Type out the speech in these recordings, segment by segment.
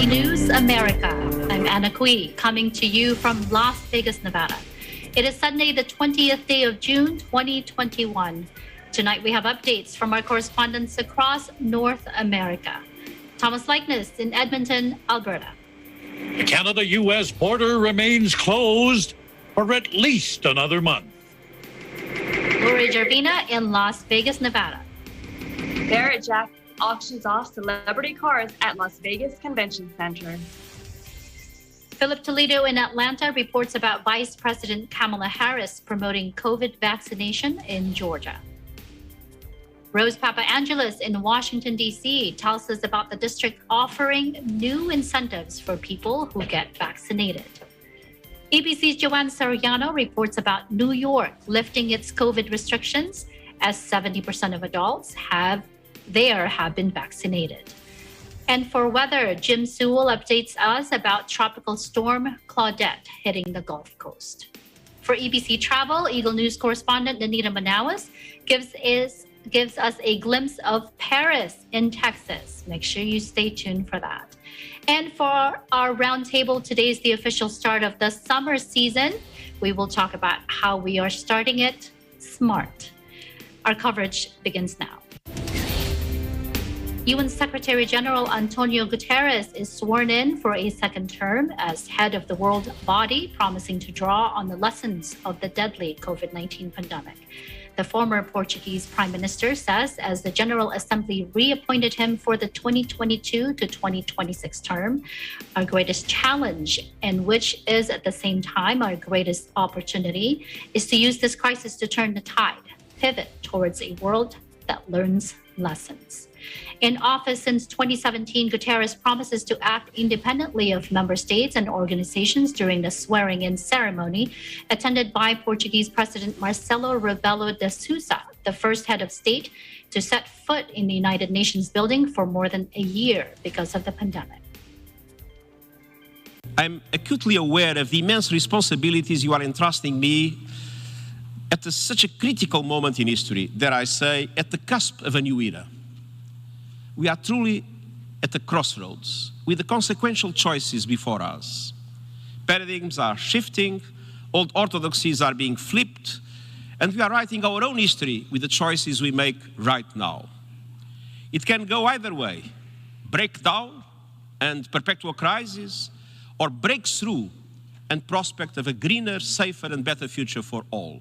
News America. I'm Anna Cui, coming to you from Las Vegas, Nevada. It is Sunday, the 20th day of June, 2021. Tonight we have updates from our correspondents across North America. Thomas Likeness in Edmonton, Alberta. The Canada-U.S. border remains closed for at least another month. Lori Jarvina in Las Vegas, Nevada. Barrett Jack auctions off celebrity cars at Las Vegas Convention Center. Philip Toledo in Atlanta reports about Vice President Kamala Harris promoting COVID vaccination in Georgia. Rose Papaangelis in Washington, D.C. tells us about the district offering new incentives for people who get vaccinated. ABC's Joanne Soriano reports about New York lifting its COVID restrictions as 70% of adults have been vaccinated. And for weather, Jim Sewell updates us about Tropical Storm Claudette hitting the Gulf Coast. For EBC Travel, Eagle News correspondent Nanita Manawas gives us a glimpse of Paris in Texas. Make sure you stay tuned for that. And for our roundtable, today is the official start of the summer season. We will talk about how we are starting it smart. Our coverage begins now. UN Secretary General Antonio Guterres is sworn in for a second term as head of the world body, promising to draw on the lessons of the deadly COVID-19 pandemic. The former Portuguese Prime Minister says as the General Assembly reappointed him for the 2022 to 2026 term, our greatest challenge, and which is at the same time our greatest opportunity, is to use this crisis to turn the tide, pivot towards a world that learns lessons. In office since 2017, Guterres promises to act independently of member states and organizations during the swearing-in ceremony attended by Portuguese President Marcelo Rebelo de Sousa, the first head of state to set foot in the United Nations building for more than a year because of the pandemic. I'm acutely aware of the immense responsibilities you are entrusting me at such a critical moment in history, dare I say, at the cusp of a new era. We are truly at the crossroads with the consequential choices before us. Paradigms are shifting, old orthodoxies are being flipped, and we are writing our own history with the choices we make right now. It can go either way, breakdown and perpetual crisis, or breakthrough and prospect of a greener, safer, and better future for all.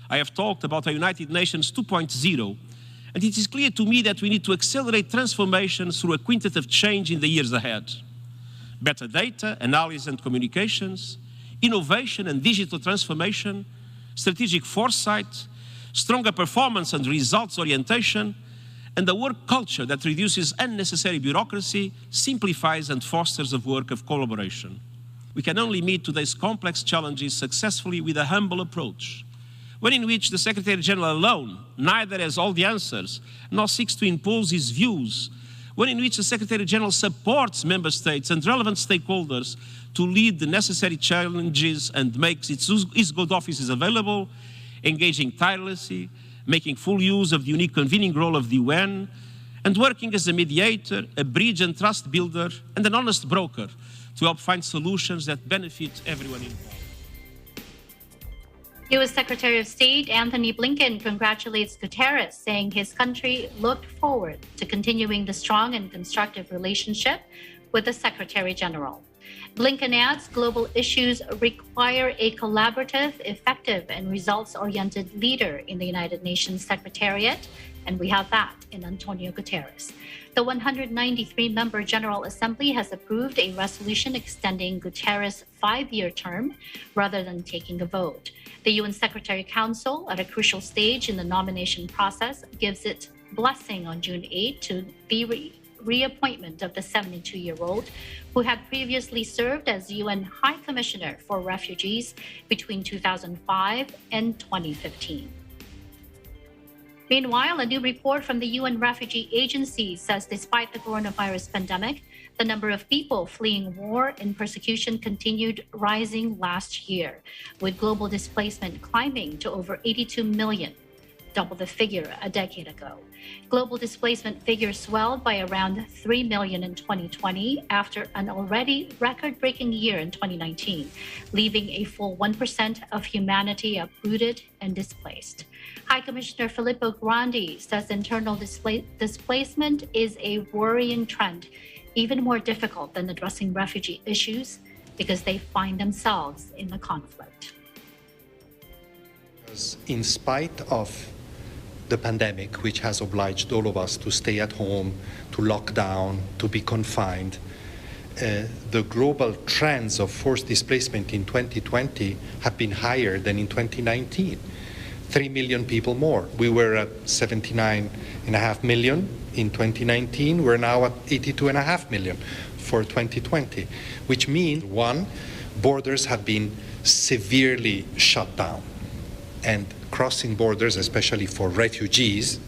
I have talked about a United Nations 2.0, and it is clear to me that we need to accelerate transformation through a quintet of change in the years ahead. Better data, analysis and communications, innovation and digital transformation, strategic foresight, stronger performance and results orientation, and a work culture that reduces unnecessary bureaucracy, simplifies and fosters a work of collaboration. We can only meet today's complex challenges successfully with a humble approach, one in which the Secretary-General alone neither has all the answers nor seeks to impose his views, one in which the Secretary-General supports member states and relevant stakeholders to lead the necessary challenges and makes his good offices available, engaging tirelessly, making full use of the unique convening role of the UN, and working as a mediator, a bridge and trust builder, and an honest broker to help find solutions that benefit everyone involved. U.S. Secretary of State Antony Blinken congratulates Guterres, saying his country looked forward to continuing the strong and constructive relationship with the Secretary General. Blinken adds global issues require a collaborative, effective, and results-oriented leader in the United Nations Secretariat, and we have that in Antonio Guterres. The 193-member General Assembly has approved a resolution extending Guterres' 5-year term rather than taking a vote. The UN Secretary Council, at a crucial stage in the nomination process, gives its blessing on June 8 to the reappointment of the 72-year-old who had previously served as UN High Commissioner for Refugees between 2005 and 2015. Meanwhile, a new report from the UN Refugee Agency says despite the coronavirus pandemic, the number of people fleeing war and persecution continued rising last year, with global displacement climbing to over 82 million, double the figure a decade ago. Global displacement figures swelled by around 3 million in 2020 after an already record-breaking year in 2019, leaving a full 1% of humanity uprooted and displaced. High Commissioner Filippo Grandi says internal displacement is a worrying trend, even more difficult than addressing refugee issues because they find themselves in the conflict. In spite of the pandemic, which has obliged all of us to stay at home, to lock down, to be confined, the global trends of forced displacement in 2020 have been higher than in 2019. 3 million people more. We were at 79.5 million in 2019. We're now at 82.5 million for 2020, which means, one, borders have been severely shut down. And crossing borders, especially for refugees,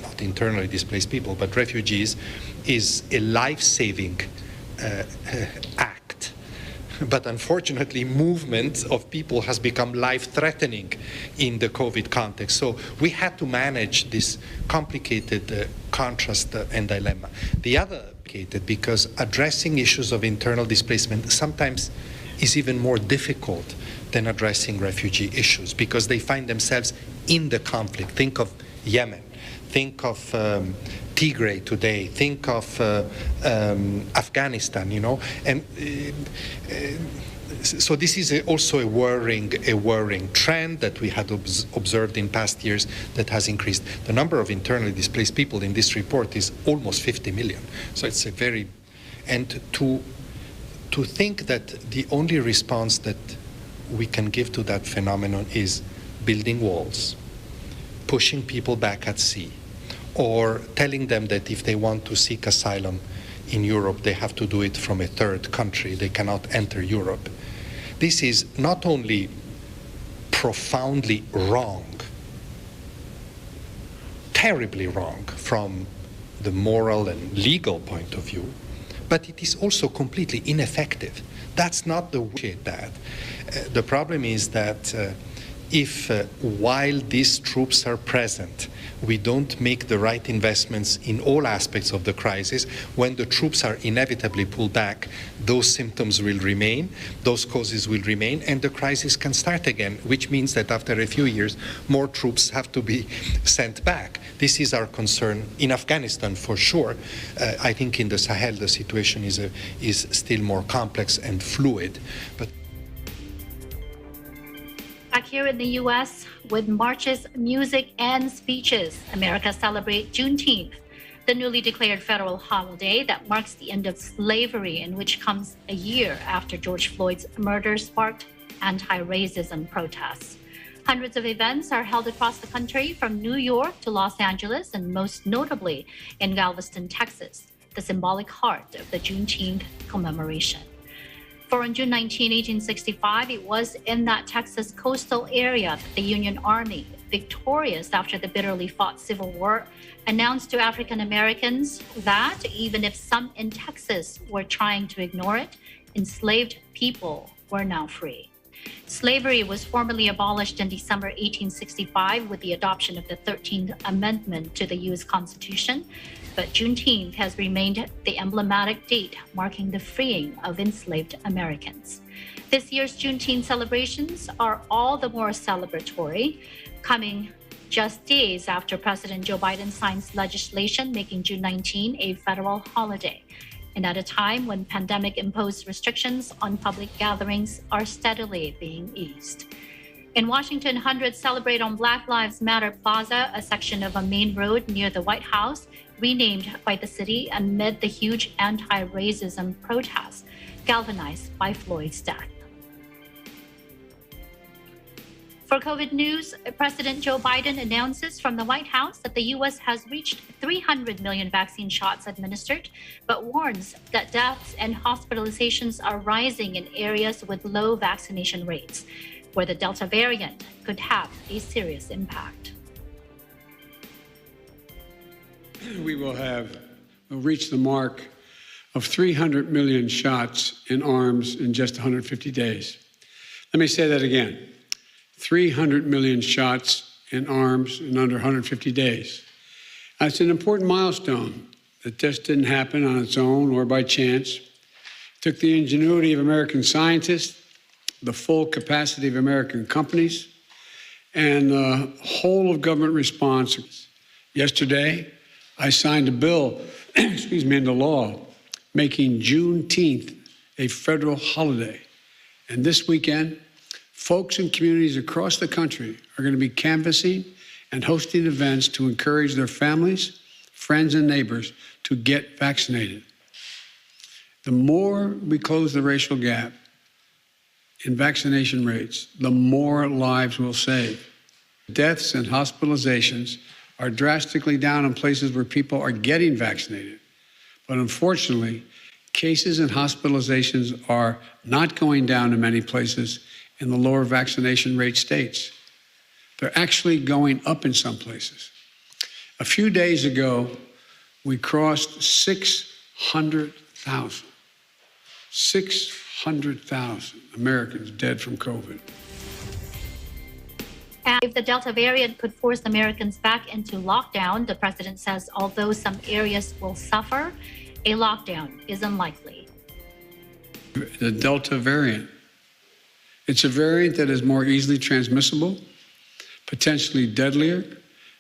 not internally displaced people, but refugees, is a life-saving act. But unfortunately, movement of people has become life-threatening in the COVID context. So we had to manage this complicated contrast and dilemma. The other because addressing issues of internal displacement sometimes is even more difficult than addressing refugee issues because they find themselves in the conflict. Think of Yemen, think of Tigray today, think of Afghanistan, and so this is also a worrying trend that we had observed in past years that has increased. The number of internally displaced people in this report is almost 50 million. So it's a very, and to think that the only response that we can give to that phenomenon is building walls, pushing people back at sea, or telling them that if they want to seek asylum in Europe, they have to do it from a third country. They cannot enter Europe. This is not only profoundly wrong, terribly wrong from the moral and legal point of view, but it is also completely ineffective. That's not the way that. The problem is that if while these troops are present, we don't make the right investments in all aspects of the crisis, when the troops are inevitably pulled back, those symptoms will remain, those causes will remain, and the crisis can start again, which means that after a few years, more troops have to be sent back. This is our concern in Afghanistan for sure. I think in the Sahel, the situation is still more complex and fluid. But back here in the U.S., with marches, music, and speeches, America celebrates Juneteenth, the newly declared federal holiday that marks the end of slavery and which comes a year after George Floyd's murder sparked anti-racism protests. Hundreds of events are held across the country, from New York to Los Angeles, and most notably in Galveston, Texas, the symbolic heart of the Juneteenth commemoration. For on June 19, 1865, it was in that Texas coastal area that the Union Army, victorious after the bitterly fought Civil War, announced to African Americans that even if some in Texas were trying to ignore it, enslaved people were now free. Slavery was formally abolished in December 1865 with the adoption of the 13th Amendment to the U.S. Constitution, but Juneteenth has remained the emblematic date marking the freeing of enslaved Americans. This year's Juneteenth celebrations are all the more celebratory, coming just days after President Joe Biden signs legislation making June 19 a federal holiday, and at a time when pandemic-imposed restrictions on public gatherings are steadily being eased. In Washington, hundreds celebrate on Black Lives Matter Plaza, a section of a main road near the White House, renamed by the city amid the huge anti-racism protests galvanized by Floyd's death. For COVID news, President Joe Biden announces from the White House that the U.S. has reached 300 million vaccine shots administered, but warns that deaths and hospitalizations are rising in areas with low vaccination rates, where the Delta variant could have a serious impact. We will reach the mark of 300 million shots in arms in just 150 days. Let me say that again. 300 million shots in arms in under 150 days. It's an important milestone that just didn't happen on its own or by chance. It took the ingenuity of American scientists, the full capacity of American companies, and the whole of government response. Yesterday, I signed a bill, into law, making Juneteenth a federal holiday. And this weekend, folks in communities across the country are going to be canvassing and hosting events to encourage their families, friends, and neighbors to get vaccinated. The more we close the racial gap in vaccination rates, the more lives we'll save. Deaths and hospitalizations are drastically down in places where people are getting vaccinated. But unfortunately, cases and hospitalizations are not going down in many places in the lower vaccination rate states. They're actually going up in some places. A few days ago, we crossed 600,000. 600,000 Americans dead from COVID. And if the Delta variant could force Americans back into lockdown, the president says although some areas will suffer, a lockdown is unlikely. The Delta variant. It's a variant that is more easily transmissible, potentially deadlier,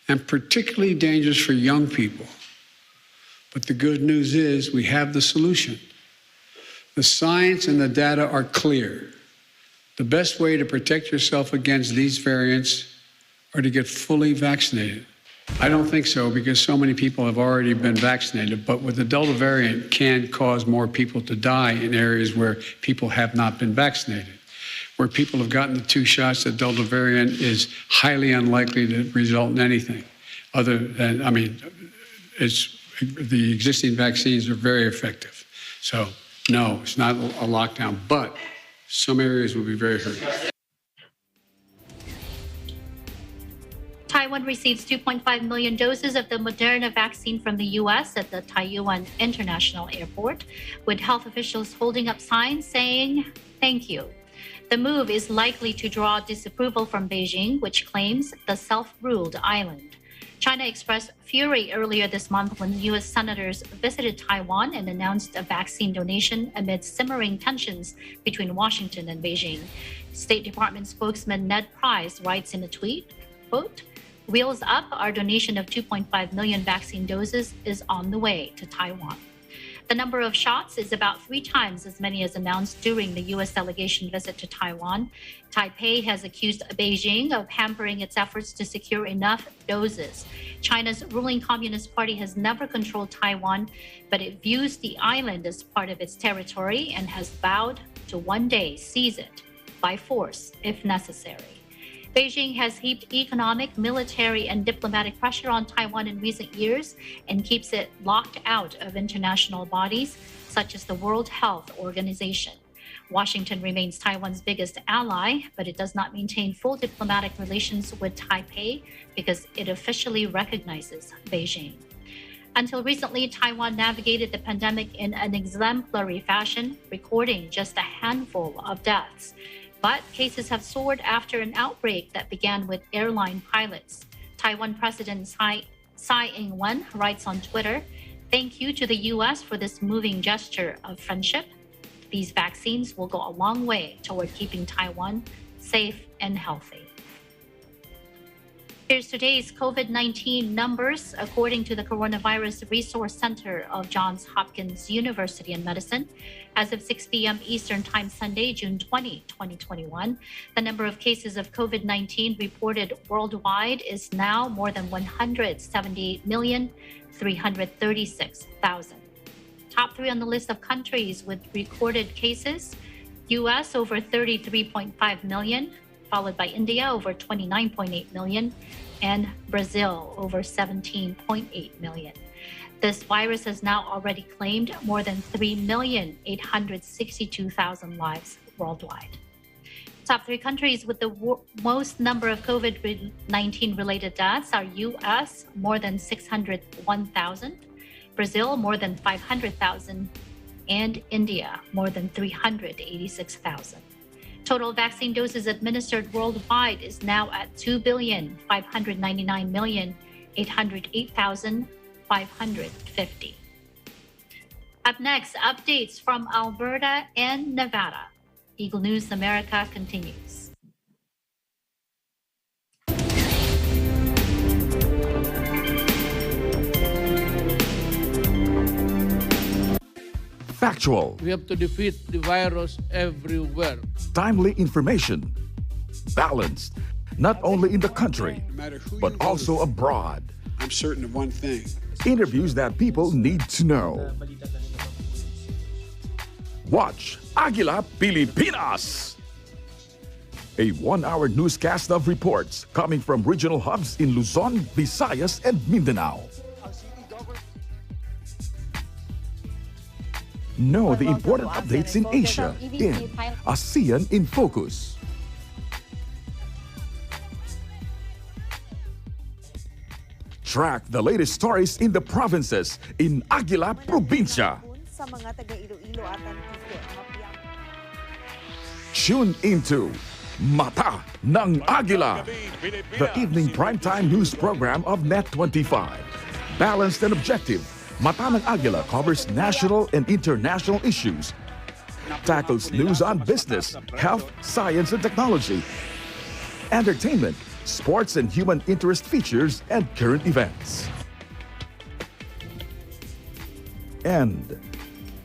and particularly dangerous for young people. But the good news is we have the solution. The science and the data are clear. The best way to protect yourself against these variants are to get fully vaccinated. I don't think so because so many people have already been vaccinated, but with the Delta variant can cause more people to die in areas where people have not been vaccinated. Where people have gotten the 2 shots, the Delta variant is highly unlikely to result in anything other than, the existing vaccines are very effective. So no, it's not a lockdown, but some areas will be very hurt. Taiwan receives 2.5 million doses of the Moderna vaccine from the U.S. at the Taiyuan International Airport, with health officials holding up signs saying, "Thank you." The move is likely to draw disapproval from Beijing, which claims the self-ruled island. China expressed fury earlier this month when U.S. senators visited Taiwan and announced a vaccine donation amid simmering tensions between Washington and Beijing. State Department spokesman Ned Price writes in a tweet, quote, "Wheels up, our donation of 2.5 million vaccine doses is on the way to Taiwan." The number of shots is about 3 times as many as announced during the U.S. delegation visit to Taiwan. Taipei has accused Beijing of hampering its efforts to secure enough doses. China's ruling Communist Party has never controlled Taiwan, but it views the island as part of its territory and has vowed to one day seize it by force if necessary. Beijing has heaped economic, military, and diplomatic pressure on Taiwan in recent years and keeps it locked out of international bodies such as the World Health Organization. Washington remains Taiwan's biggest ally, but it does not maintain full diplomatic relations with Taipei because it officially recognizes Beijing. Until recently, Taiwan navigated the pandemic in an exemplary fashion, recording just a handful of deaths. But cases have soared after an outbreak that began with airline pilots. Taiwan President Tsai Ing-wen writes on Twitter, "Thank you to the U.S. for this moving gesture of friendship. These vaccines will go a long way toward keeping Taiwan safe and healthy." Here's today's COVID-19 numbers. According to the Coronavirus Resource Center of Johns Hopkins University in Medicine, as of 6 p.m. Eastern Time Sunday, June 20, 2021, the number of cases of COVID-19 reported worldwide is now more than 178,336,000. Top 3 on the list of countries with recorded cases: U.S. over 33.5 million, followed by India over 29.8 million, and Brazil over 17.8 million. This virus has now already claimed more than 3,862,000 lives worldwide. Top 3 countries with the most number of COVID-19 related deaths are U.S., more than 601,000, Brazil, more than 500,000, and India, more than 386,000. Total vaccine doses administered worldwide is now at 2,599,800,000 808,550. Up next, updates from Alberta and Nevada. Eagle News America continues. Factual, We have to defeat the virus everywhere. timely information, balanced, not only in the country, No matter who but you vote also for, abroad. I'm certain of one thing. Interviews that people need to know. Watch Agila Pilipinas! A one-hour newscast of reports coming from regional hubs in Luzon, Visayas, and Mindanao. Know the important updates in Asia in ASEAN in Focus. Track the latest stories in the provinces in Agila Provincia. Sa mga taga Iloilo at Antique, mapiyang Tune into Mata ng Agila, the evening primetime news program of Net25. Balanced and objective, Mata ng Agila covers national and international issues, tackles news on business, health, science and technology, entertainment, sports and human interest features, and current events. And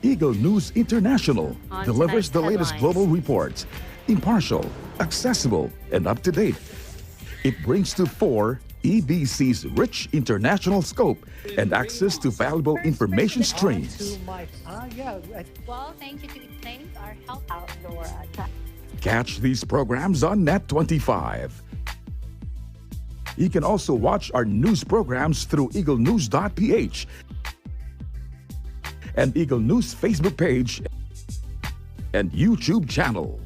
Eagle News International On delivers the tonight's latest headlines. global reports, impartial, accessible, and up to date. It brings to fore EBC's rich international scope and access to valuable information streams. Well, thank you to thank our health outdoor Catch these programs on Net25. You can also watch our news programs through eaglenews.ph and Eagle News Facebook page and YouTube channel.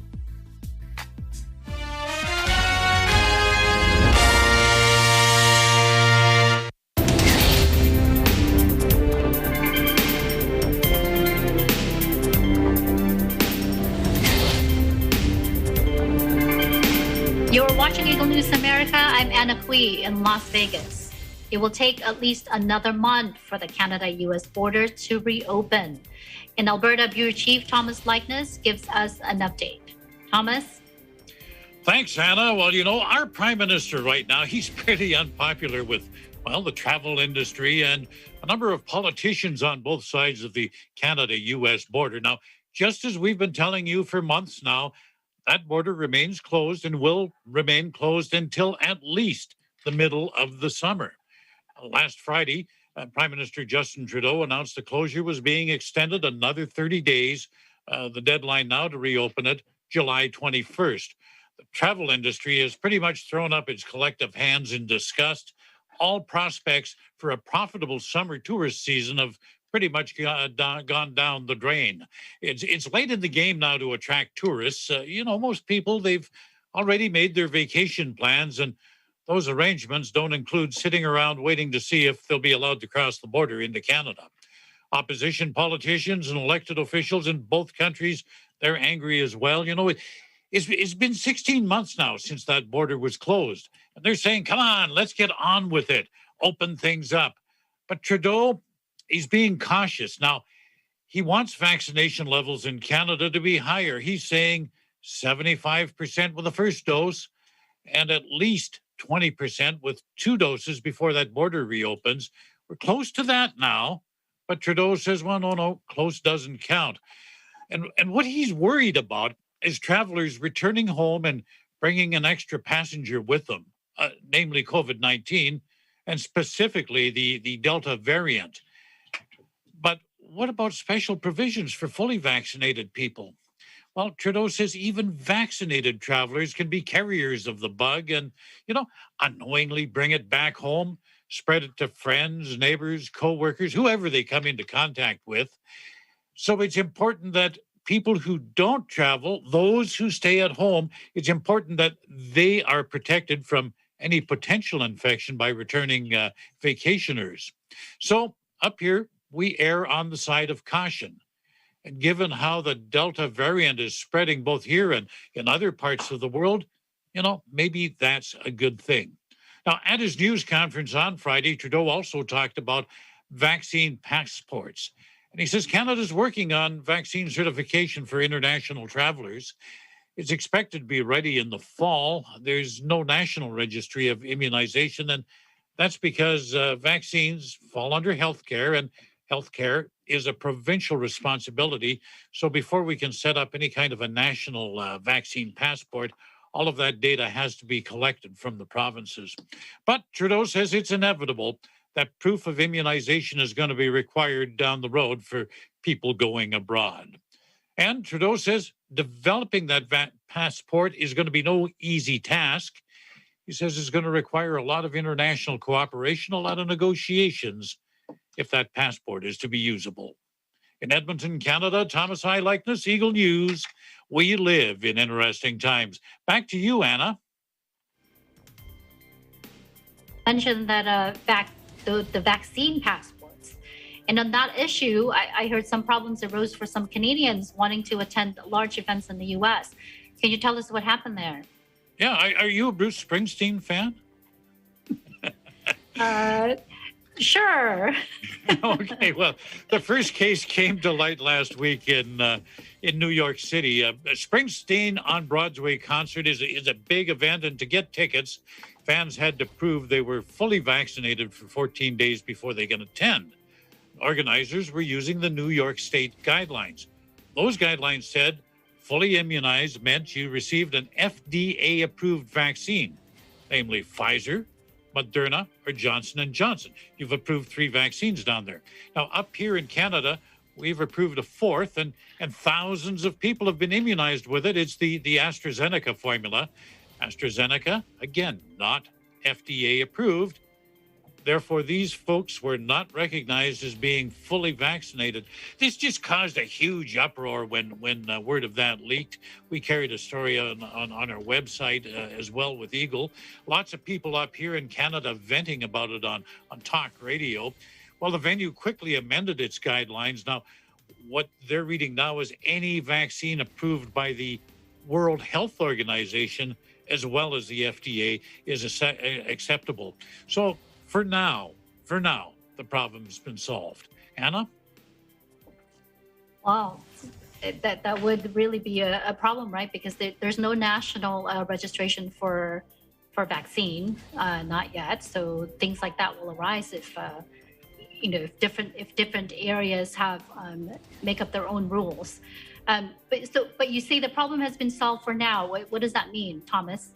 You're watching Eagle News America. I'm Anna Cui in Las Vegas. It will take at least another month for the Canada-US border to reopen. In Alberta, Bureau Chief Thomas Likeness gives us an update. Thomas? Thanks, Hannah. Well, you know, our prime minister right now, he's pretty unpopular with, well, the travel industry and a number of politicians on both sides of the Canada-US border. Now, just as we've been telling you for months now, that border remains closed and will remain closed until at least the middle of the summer. Last Friday, Prime Minister Justin Trudeau announced the closure was being extended another 30 days. The deadline now to reopen it, July 21st. The travel industry has pretty much thrown up its collective hands in disgust. All prospects for a profitable summer tourist season have pretty much gone down the drain. It's late in the game now to attract tourists. You know, most people, they've already made their vacation plans, and those arrangements don't include sitting around waiting to see if they'll be allowed to cross the border into Canada. Opposition politicians and elected officials in both countries, they're angry as well. You know, it's been 16 months now since that border was closed, and they're saying, come on, let's get on with it, open things up. But Trudeau, he's being cautious. Now, he wants vaccination levels in Canada to be higher. He's saying 75% with the first dose and at least 20% with 2 doses before that border reopens. We're close to that now, but Trudeau says, well, no, close doesn't count. And what he's worried about is travelers returning home and bringing an extra passenger with them, namely COVID-19, and specifically the Delta variant. But what about special provisions for fully vaccinated people? Well, Trudeau says even vaccinated travelers can be carriers of the bug and, you know, unknowingly bring it back home, spread it to friends, neighbors, co-workers, whoever they come into contact with. So it's important that people who don't travel, those who stay at home, it's important that they are protected from any potential infection by returning vacationers. So up here, we err on the side of caution. And given how the Delta variant is spreading both here and in other parts of the world, you know, maybe that's a good thing. Now, at his news conference on Friday, Trudeau also talked about vaccine passports. And he says Canada's working on vaccine certification for international travelers. It's expected to be ready in the fall. There's no national registry of immunization, and that's because vaccines fall under healthcare, and healthcare is a provincial responsibility. So before we can set up any kind of a national vaccine passport, all of that data has to be collected from the provinces. But Trudeau says it's inevitable that proof of immunization is going to be required down the road for people going abroad. And Trudeau says developing that passport is going to be no easy task. He says it's going to require a lot of international cooperation, a lot of negotiations if that passport is to be usable. In Edmonton, Canada, Thomas High Likeness, Eagle News. We live in interesting times. Back to you, Anna. Mentioned that the vaccine passports. And on that issue, I heard some problems arose for some Canadians wanting to attend large events in the U.S. Can you tell us what happened there? Yeah, are you a Bruce Springsteen fan? Sure. Okay, well, the first case came to light last week in New York City. Springsteen on Broadway concert is a big event, and to get tickets, fans had to prove they were fully vaccinated for 14 days before they can attend. Organizers were using the New York State guidelines. Those guidelines said fully immunized meant you received an FDA-approved vaccine, namely Pfizer, Moderna, or Johnson & Johnson. You've approved 3 vaccines down there. Now, up here in Canada, we've approved a 4th, and thousands of people have been immunized with it. It's the AstraZeneca formula. AstraZeneca, again, not FDA approved. Therefore, these folks were not recognized as being fully vaccinated. This just caused a huge uproar when word of that leaked. We carried a story on our website as well with Eagle. Lots of people up here in Canada venting about it on talk radio. Well, the venue quickly amended its guidelines. Now, what they're reading now is any vaccine approved by the World Health Organization as well as the FDA is acceptable. So for now, the problem's been solved. Anna? Wow. That would really be a problem, right? Because there's no national registration for vaccine, not yet. So things like that will arise if different areas have make up their own rules. But you say the problem has been solved for now. What does that mean, Thomas?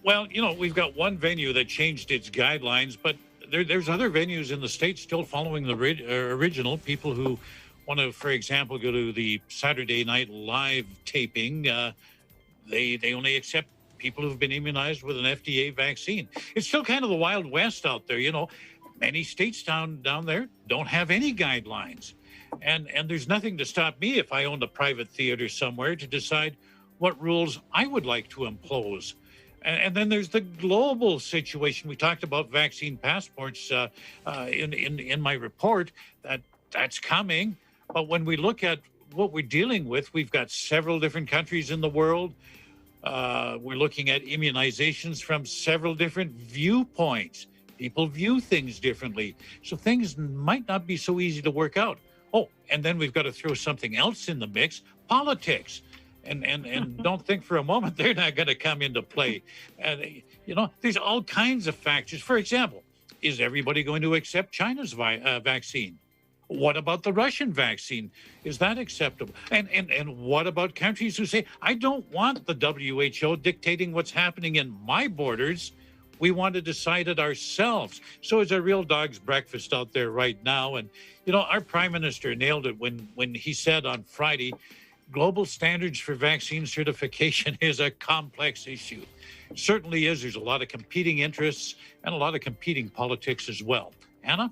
Well, we've got one venue that changed its guidelines, but there's other venues in the state still following the original. People who want to, for example, go to the Saturday Night Live taping, they only accept people who've been immunized with an FDA vaccine. It's still kind of the Wild West out there. Many states down there don't have any guidelines. And there's nothing to stop me if I owned a private theater somewhere to decide what rules I would like to impose. And then there's the global situation. We talked about vaccine passports in my report. That's coming. But when we look at what we're dealing with, we've got several different countries in the world. We're looking at immunizations from several different viewpoints. People view things differently. So things might not be so easy to work out. Oh, and then we've got to throw something else in the mix, politics. And don't think for a moment they're not going to come into play. And, there's all kinds of factors. For example, is everybody going to accept China's vaccine? What about the Russian vaccine? Is that acceptable? And what about countries who say, I don't want the WHO dictating what's happening in my borders. We want to decide it ourselves. So it's a real dog's breakfast out there right now. And, our prime minister nailed it when he said on Friday, global standards for vaccine certification is a complex issue. It certainly is. There's a lot of competing interests and a lot of competing politics as well. Anna?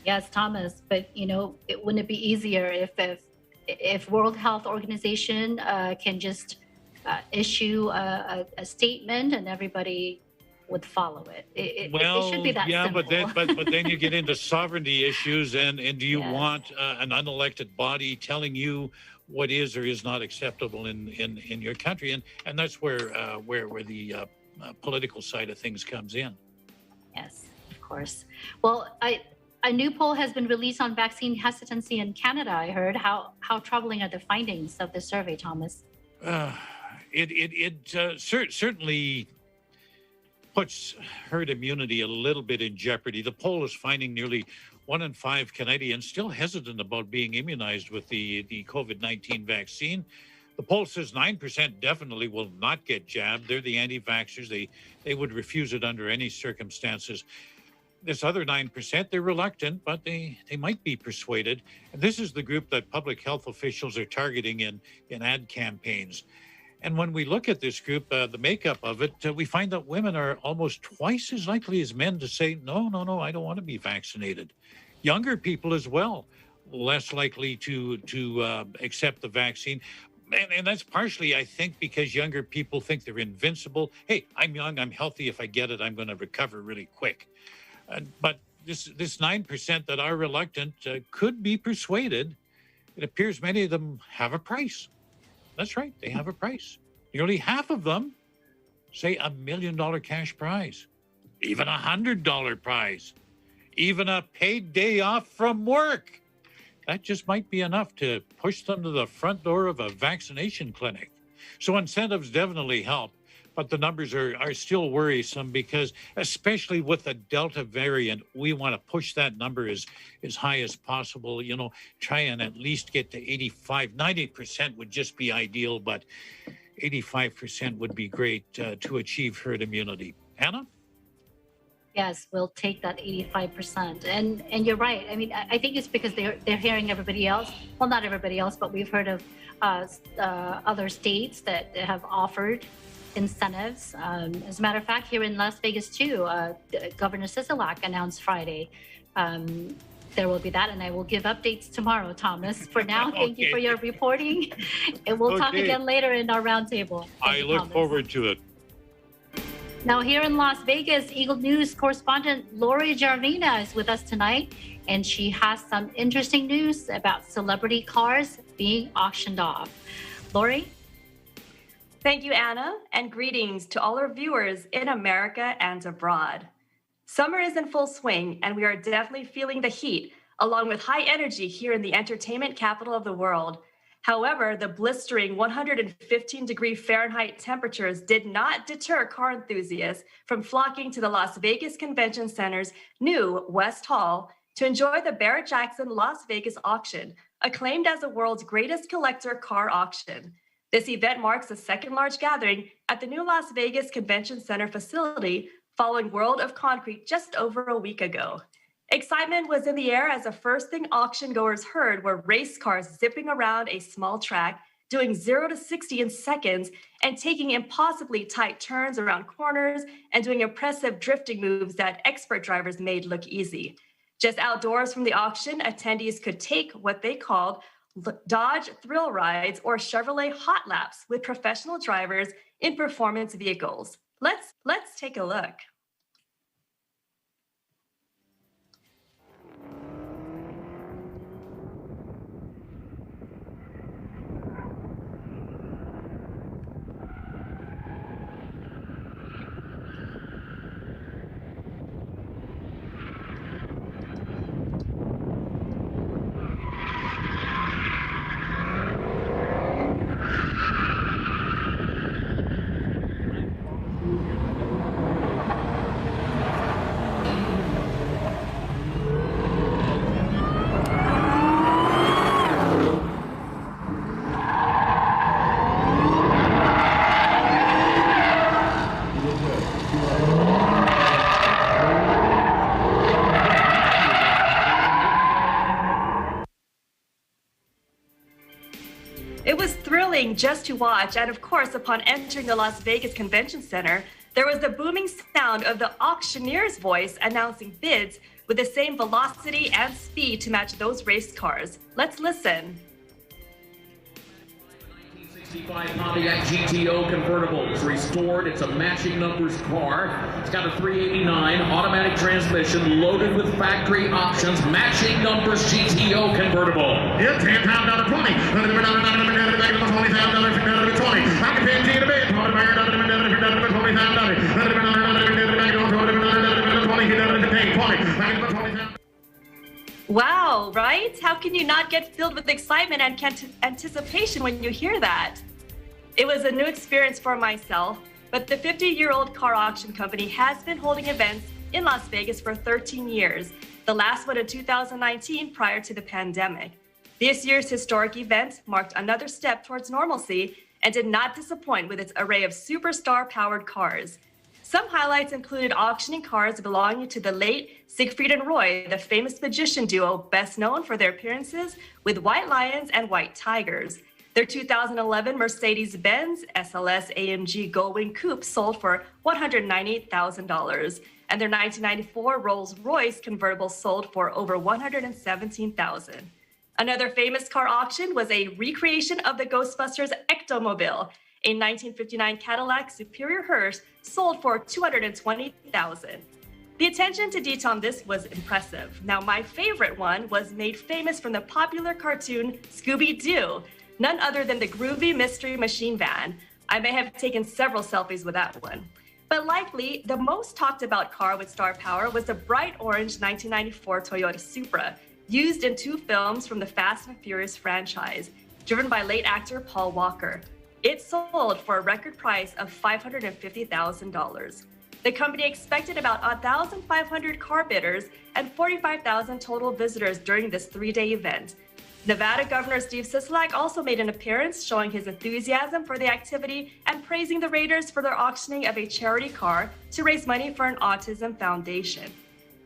Yes, Thomas. But, wouldn't it be easier if World Health Organization can just issue a statement and everybody would follow it? It should be that simple. but then you get into sovereignty issues, and do you want an unelected body telling you what is or is not acceptable in your country? And that's where the political side of things comes in. Yes, of course. Well, a new poll has been released on vaccine hesitancy in Canada, I heard. How troubling are the findings of the survey, Thomas? It certainly puts herd immunity a little bit in jeopardy. The poll is finding nearly 1 in 5 Canadians still hesitant about being immunized with the COVID-19 vaccine. The poll says 9% definitely will not get jabbed. They're the anti-vaxxers. They would refuse it under any circumstances. This other 9%, they're reluctant, but they might be persuaded. And this is the group that public health officials are targeting in ad campaigns. And when we look at this group, the makeup of it, we find that women are almost twice as likely as men to say, no, I don't want to be vaccinated. Younger people as well, less likely to accept the vaccine. And that's partially, I think, because younger people think they're invincible. Hey, I'm young, I'm healthy. If I get it, I'm going to recover really quick. But this 9% that are reluctant could be persuaded. It appears many of them have a price. That's right, they have a price. Nearly half of them say $1 million cash prize, even $100 prize, even a paid day off from work. That just might be enough to push them to the front door of a vaccination clinic. So incentives definitely help, but the numbers are still worrisome because, especially with the Delta variant, we want to push that number as high as possible. You know, try and at least get to 85, 90% would just be ideal, but 85% would be great to achieve herd immunity. Hannah? Yes, we'll take that 85%. And you're right. I mean, I think it's because they're hearing everybody else. Well, not everybody else, but we've heard of other states that have offered incentives. As a matter of fact, here in Las Vegas too, Governor Sisolak announced Friday there will be that, and I will give updates tomorrow, Thomas. For now, thank you for your reporting, and we'll talk again later in our roundtable. I look forward to it. Now, here in Las Vegas, Eagle News correspondent Lori Jarvina is with us tonight, and she has some interesting news about celebrity cars being auctioned off. Lori? Thank you, Anna, and greetings to all our viewers in America and abroad. Summer is in full swing, and we are definitely feeling the heat, along with high energy here in the entertainment capital of the world. However, the blistering 115-degree Fahrenheit temperatures did not deter car enthusiasts from flocking to the Las Vegas Convention Center's new West Hall to enjoy the Barrett-Jackson Las Vegas auction, acclaimed as the world's greatest collector car auction. This event marks the second large gathering at the new Las Vegas Convention Center facility following World of Concrete just over a week ago. Excitement was in the air as the first thing auction goers heard were race cars zipping around a small track, doing 0 to 60 in seconds and taking impossibly tight turns around corners and doing impressive drifting moves that expert drivers made look easy. Just outdoors from the auction, attendees could take what they called Dodge thrill rides or Chevrolet hot laps with professional drivers in performance vehicles. Let's take a look. It was thrilling just to watch, and of course, upon entering the Las Vegas Convention Center, there was the booming sound of the auctioneer's voice announcing bids with the same velocity and speed to match those race cars. Let's listen. 1965 Pontiac GTO convertible. It's restored. It's a matching numbers car. It's got a 389 automatic transmission loaded with factory options. Matching numbers GTO convertible. It's $10,20. $20. know, right? How can you not get filled with excitement and anticipation when you hear that? It was a new experience for myself, but the 50-year-old car auction company has been holding events in Las Vegas for 13 years, the last one in 2019 prior to the pandemic. This year's historic event marked another step towards normalcy and did not disappoint with its array of superstar-powered cars. Some highlights included auctioning cars belonging to the late Siegfried and Roy, the famous magician duo best known for their appearances with White Lions and White Tigers. Their 2011 Mercedes-Benz SLS AMG Gullwing Coupe sold for $198,000, and their 1994 Rolls-Royce convertible sold for over $117,000. Another famous car auction was a recreation of the Ghostbusters Ectomobile. A 1959 Cadillac Superior hearse sold for $220,000. The attention to detail on this was impressive. Now, my favorite one was made famous from the popular cartoon Scooby-Doo, none other than the groovy mystery machine van. I may have taken several selfies with that one. But likely, the most talked about car with star power was the bright orange 1994 Toyota Supra, used in 2 films from the Fast and Furious franchise, driven by late actor Paul Walker. It sold for a record price of $550,000. The company expected about 1,500 car bidders and 45,000 total visitors during this 3-day event. Nevada Governor Steve Sisolak also made an appearance, showing his enthusiasm for the activity and praising the Raiders for their auctioning of a charity car to raise money for an autism foundation.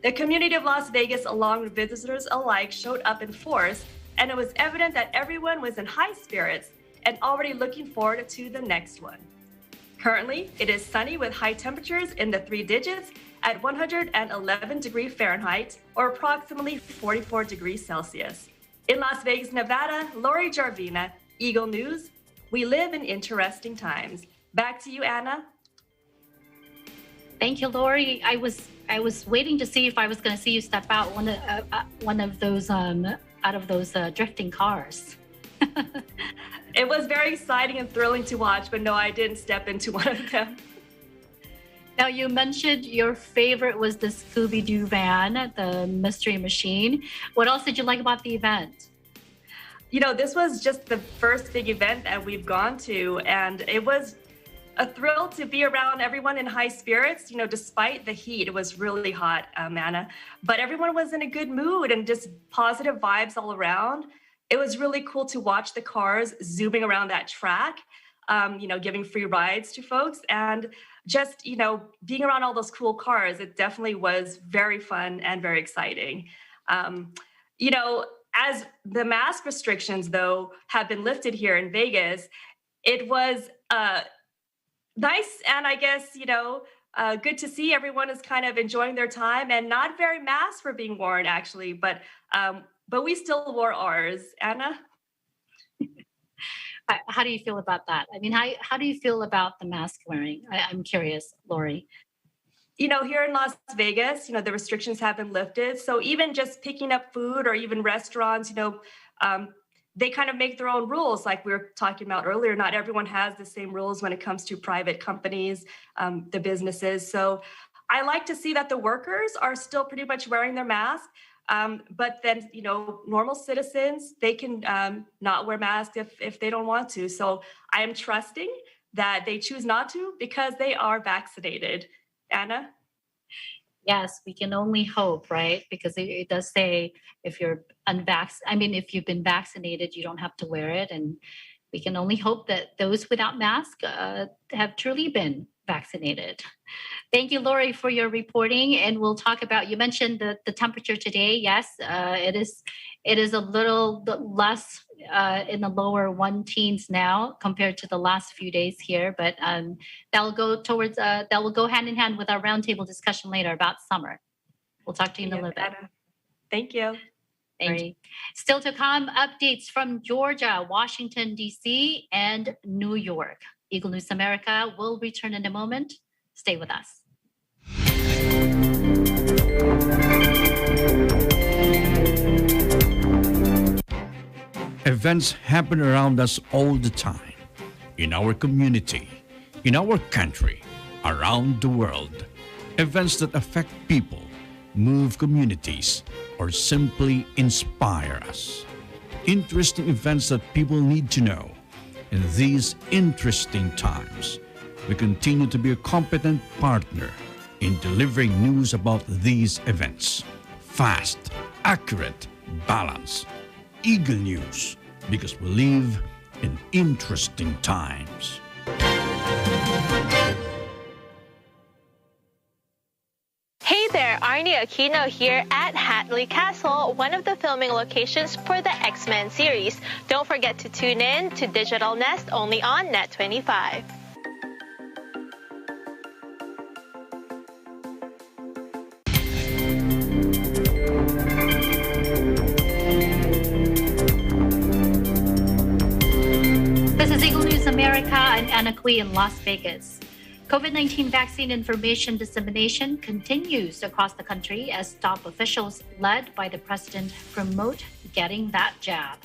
The community of Las Vegas, along with visitors alike, showed up in force, and it was evident that everyone was in high spirits and already looking forward to the next one. Currently, it is sunny with high temperatures in the 3 digits at 111 degrees Fahrenheit or approximately 44 degrees Celsius. In Las Vegas, Nevada, Lori Jarvina, Eagle News. We live in interesting times. Back to you, Anna. Thank you, Lori. I was waiting to see if I was going to see you step out one of those out of those drifting cars. It was very exciting and thrilling to watch, but no, I didn't step into one of them. Now, you mentioned your favorite was the Scooby-Doo van, the Mystery Machine. What else did you like about the event? You know, this was just the first big event that we've gone to, and it was a thrill to be around everyone in high spirits. You know, despite the heat, it was really hot, Anna, but everyone was in a good mood and just positive vibes all around. It was really cool to watch the cars zooming around that track, giving free rides to folks, and just, being around all those cool cars. It definitely was very fun and very exciting. As the mask restrictions, though, have been lifted here in Vegas, it was nice, and I guess, good to see everyone is kind of enjoying their time, and not very masks were being worn, actually, but we still wore ours. Anna? How do you feel about that? I mean, how do you feel about the mask wearing? I'm curious, Lori. Here in Las Vegas, the restrictions have been lifted. So even just picking up food or even restaurants, they kind of make their own rules. Like we were talking about earlier, not everyone has the same rules when it comes to private companies, the businesses. So I like to see that the workers are still pretty much wearing their mask. But then, normal citizens, they can not wear masks if they don't want to. So I am trusting that they choose not to because they are vaccinated. Anna? Yes, we can only hope, right? Because it does say if you're if you've been vaccinated, you don't have to wear it. And we can only hope that those without mask have truly been vaccinated. Thank you, Lori, for your reporting. And we'll talk about, you mentioned the temperature today. Yes, it is a little less in the lower 1 teens now compared to the last few days here, but that will go hand in hand with our roundtable discussion later about summer. We'll talk to you in a little bit. Thank you. Thank you. Still to come, updates from Georgia, Washington, D.C., and New York. Eagle News America will return in a moment. Stay with us. Events happen around us all the time, in our community, in our country, around the world. Events that affect people, move communities, or simply inspire us. Interesting events that people need to know. In these interesting times, we continue to be a competent partner in delivering news about these events. Fast, accurate, balanced. Eagle News, because we live in interesting times. Hey there, Arnie Aquino here at Hatley Castle, one of the filming locations for the X-Men series. Don't forget to tune in to Digital Nest only on Net25. This is Eagle News America and Anna Cui in Las Vegas. COVID-19 vaccine information dissemination continues across the country as top officials led by the president promote getting that jab.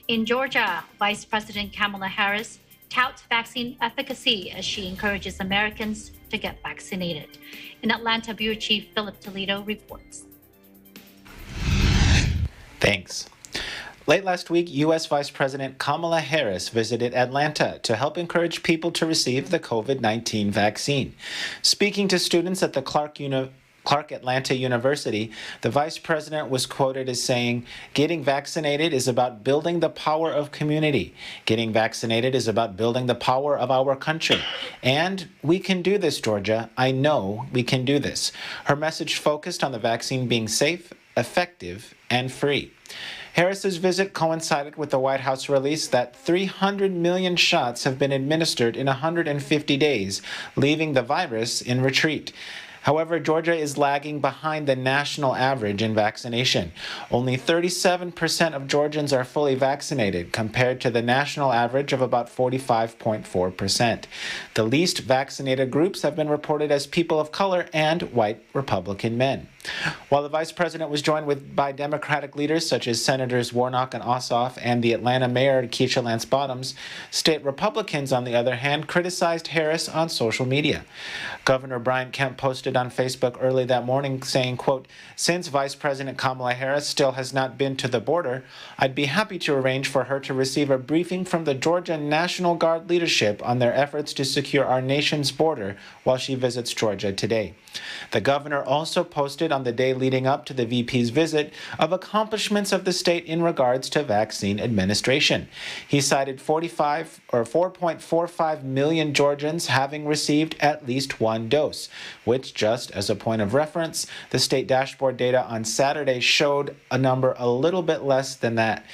In Georgia, Vice President Kamala Harris touts vaccine efficacy as she encourages Americans to get vaccinated. In Atlanta, Bureau Chief Philip Toledo reports. Thanks. Late last week, U.S. Vice President Kamala Harris visited Atlanta to help encourage people to receive the COVID-19 vaccine. Speaking to students at the Clark Atlanta University, the vice president was quoted as saying, "Getting vaccinated is about building the power of community. Getting vaccinated is about building the power of our country. And we can do this, Georgia. I know we can do this." Her message focused on the vaccine being safe, effective, and free. Harris's visit coincided with the White House release that 300 million shots have been administered in 150 days, leaving the virus in retreat. However, Georgia is lagging behind the national average in vaccination. Only 37% of Georgians are fully vaccinated, compared to the national average of about 45.4%. The least vaccinated groups have been reported as people of color and white Republican men. While the vice president was joined by Democratic leaders such as Senators Warnock and Ossoff and the Atlanta mayor Keisha Lance Bottoms, state Republicans, on the other hand, criticized Harris on social media. Governor Brian Kemp posted on Facebook early that morning saying, quote, "Since Vice President Kamala Harris still has not been to the border, I'd be happy to arrange for her to receive a briefing from the Georgia National Guard leadership on their efforts to secure our nation's border while she visits Georgia today." The governor also posted on the day leading up to the VP's visit of accomplishments of the state in regards to vaccine administration. He cited 4.45 million Georgians having received at least one dose, which, just as a point of reference, the state dashboard data on Saturday showed a number a little bit less than that.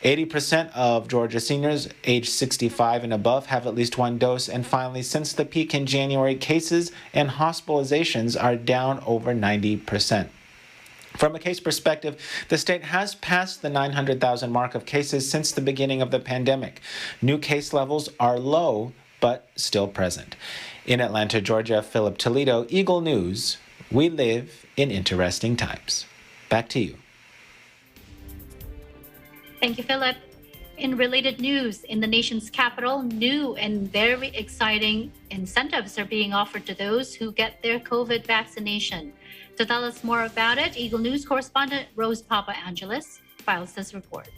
80% of Georgia seniors aged 65 and above have at least one dose. And finally, since the peak in January, cases and hospitalizations are down over 90%. From a case perspective, the state has passed the 900,000 mark of cases since the beginning of the pandemic. New case levels are low, but still present. In Atlanta, Georgia, Philip Toledo, Eagle News. We live in interesting times. Back to you. Thank you, Philip. In related news, in the nation's capital, new and very exciting incentives are being offered to those who get their COVID vaccination. To tell us more about it, Eagle News correspondent Rose Papaangelis files this report.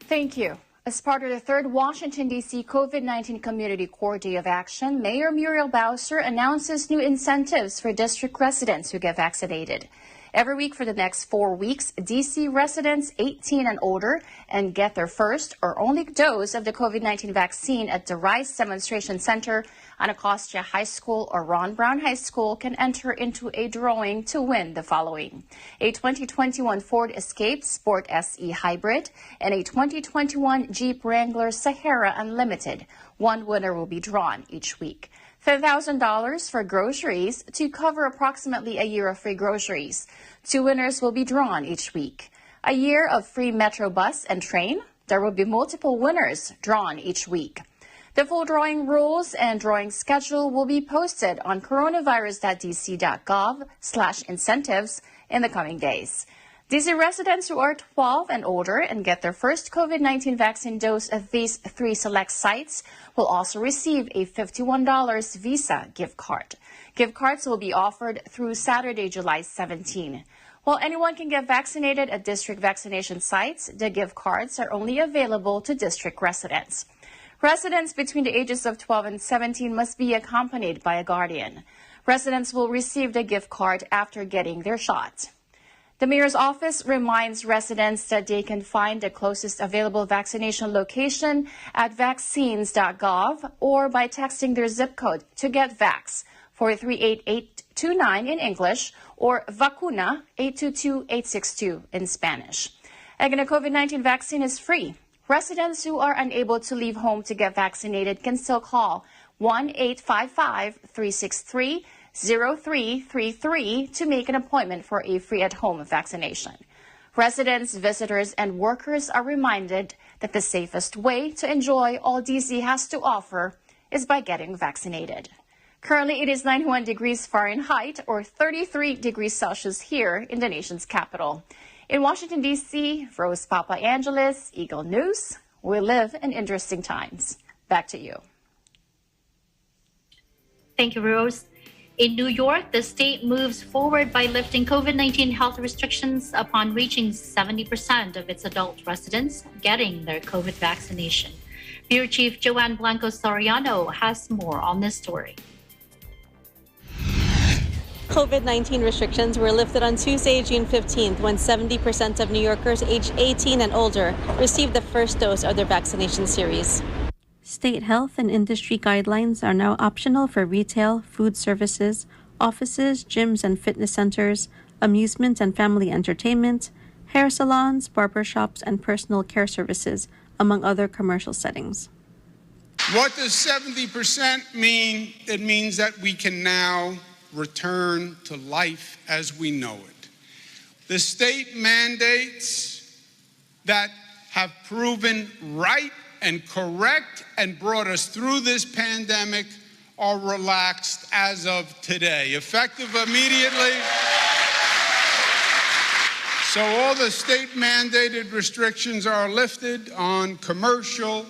Thank you. As part of the third Washington, D.C. COVID-19 Community Core Day of Action, Mayor Muriel Bowser announces new incentives for district residents who get vaccinated. Every week for the next 4 weeks, D.C. residents 18 and older and get their first or only dose of the COVID-19 vaccine at the Rice Demonstration Center, Anacostia High School, or Ron Brown High School can enter into a drawing to win the following: a 2021 Ford Escape Sport SE Hybrid and a 2021 Jeep Wrangler Sahara Unlimited. One winner will be drawn each week. $5,000 for groceries to cover approximately a year of free groceries. 2 winners will be drawn each week. A year of free Metro bus and train. There will be multiple winners drawn each week. The full drawing rules and drawing schedule will be posted on coronavirus.dc.gov/incentives in the coming days. DC residents who are 12 and older and get their first COVID-19 vaccine dose at these 3 select sites will also receive a $51 Visa gift card. Gift cards will be offered through Saturday, July 17. While anyone can get vaccinated at district vaccination sites, the gift cards are only available to district residents. Residents between the ages of 12 and 17 must be accompanied by a guardian. Residents will receive the gift card after getting their shot. The mayor's office reminds residents that they can find the closest available vaccination location at vaccines.gov or by texting their zip code to GetVax 438829 in English or Vacuna 822862 in Spanish. Again, a COVID-19 vaccine is free. Residents who are unable to leave home to get vaccinated can still call 1-855-363-0333 to make an appointment for a free at-home vaccination. Residents, visitors, and workers are reminded that the safest way to enjoy all DC has to offer is by getting vaccinated. Currently, it is 91 degrees Fahrenheit or 33 degrees Celsius here in the nation's capital. In Washington, D.C., Rose Papa Angeles, Eagle News. We live in interesting times. Back to you. Thank you, Rose. In New York, the state moves forward by lifting COVID-19 health restrictions upon reaching 70% of its adult residents getting their COVID vaccination. Bureau Chief Joanne Blanco Soriano has more on this story. COVID-19 restrictions were lifted on Tuesday, June 15th, when 70% of New Yorkers aged 18 and older received the first dose of their vaccination series. State health and industry guidelines are now optional for retail, food services, offices, gyms and fitness centers, amusement and family entertainment, hair salons, barbershops, and personal care services, among other commercial settings. What does 70% mean? It means that we can now return to life as we know it. The state mandates that have proven right and correct and brought us through this pandemic are relaxed as of today, effective immediately. So all the state mandated restrictions are lifted on commercial,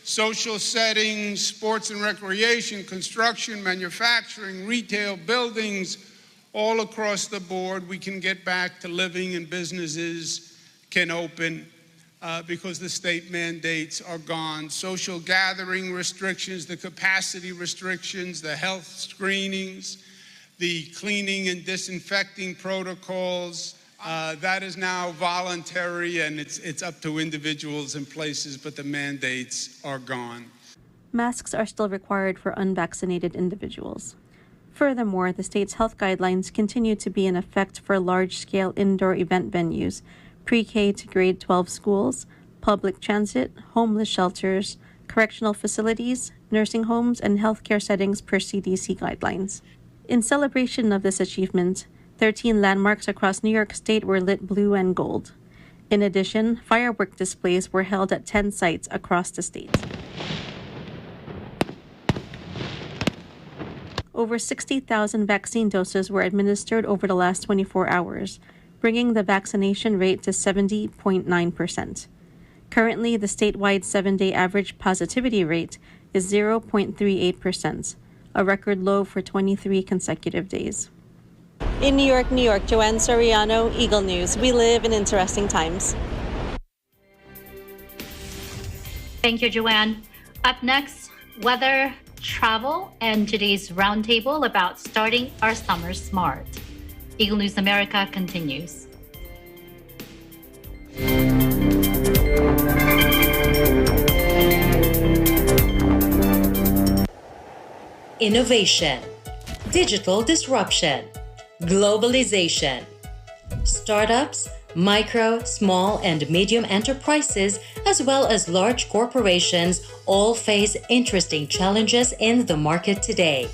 social settings, sports and recreation, construction, manufacturing, retail, buildings, all across the board. We can get back to living and businesses can open because the state mandates are gone. Social gathering restrictions, the capacity restrictions, the health screenings, the cleaning and disinfecting protocols, that is now voluntary and it's up to individuals and places, but the mandates are gone. Masks are still required for unvaccinated individuals. Furthermore, the state's health guidelines continue to be in effect for large-scale indoor event venues, pre-K to grade 12 schools, public transit, homeless shelters, correctional facilities, nursing homes, and healthcare settings per CDC guidelines. In celebration of this achievement, 13 landmarks across New York State were lit blue and gold. In addition, firework displays were held at 10 sites across the state. Over 60,000 vaccine doses were administered over the last 24 hours, bringing the vaccination rate to 70.9%. Currently, the statewide 7-day average positivity rate is 0.38%, a record low for 23 consecutive days. In New York, Joanne Soriano, Eagle News. We live in interesting times. Thank you, Joanne. Up next, weather, travel, and today's roundtable about starting our summer smart. Eagle News America continues. Innovation, digital disruption, globalization. Startups, micro, small, and medium enterprises, as well as large corporations, all face interesting challenges in the market today.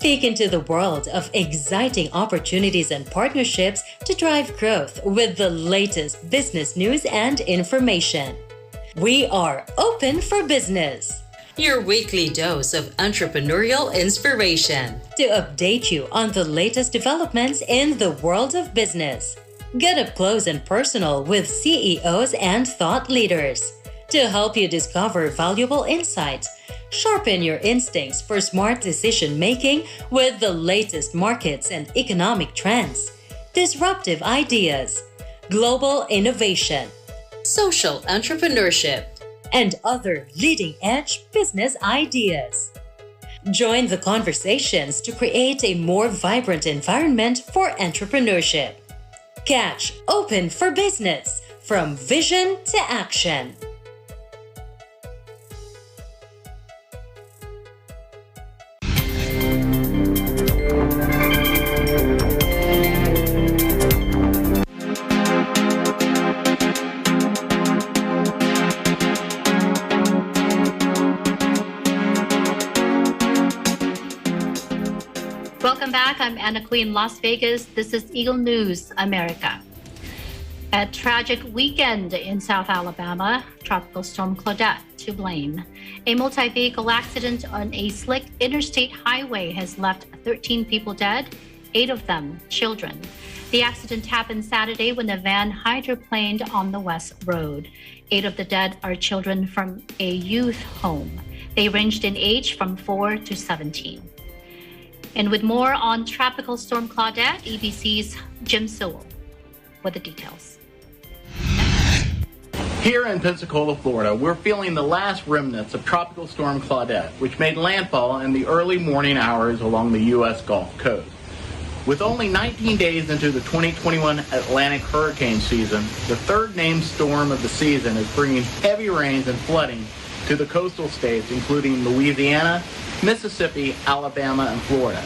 Peek into the world of exciting opportunities and partnerships to drive growth with the latest business news and information. We are open for business. Your weekly dose of entrepreneurial inspiration to update you on the latest developments in the world of business. Get up close and personal with CEOs and thought leaders to help you discover valuable insights. Sharpen your instincts for smart decision making with the latest markets and economic trends. disruptive ideas, global innovation, social entrepreneurship, and other leading-edge business ideas. Join the conversations to create a more vibrant environment for entrepreneurship. Catch Open for Business, from vision to action. Welcome back. I'm Anna Cui in Las Vegas. This is Eagle News America. A tragic weekend in South Alabama. Tropical Storm Claudette to blame. A multi-vehicle accident on a slick interstate highway has left 13 people dead, 8 of them children. The accident happened Saturday when a van hydroplaned on the West Road. 8 of the dead are children from a youth home. They ranged in age from 4 to 17. And with more on Tropical Storm Claudette, EBC's Jim Sewell with the details. Here in Pensacola, Florida, we're feeling the last remnants of Tropical Storm Claudette, which made landfall in the early morning hours along the U.S. Gulf Coast. With only 19 days into the 2021 Atlantic hurricane season, the third named storm of the season is bringing heavy rains and flooding to the coastal states, including Louisiana, Mississippi, Alabama, and Florida.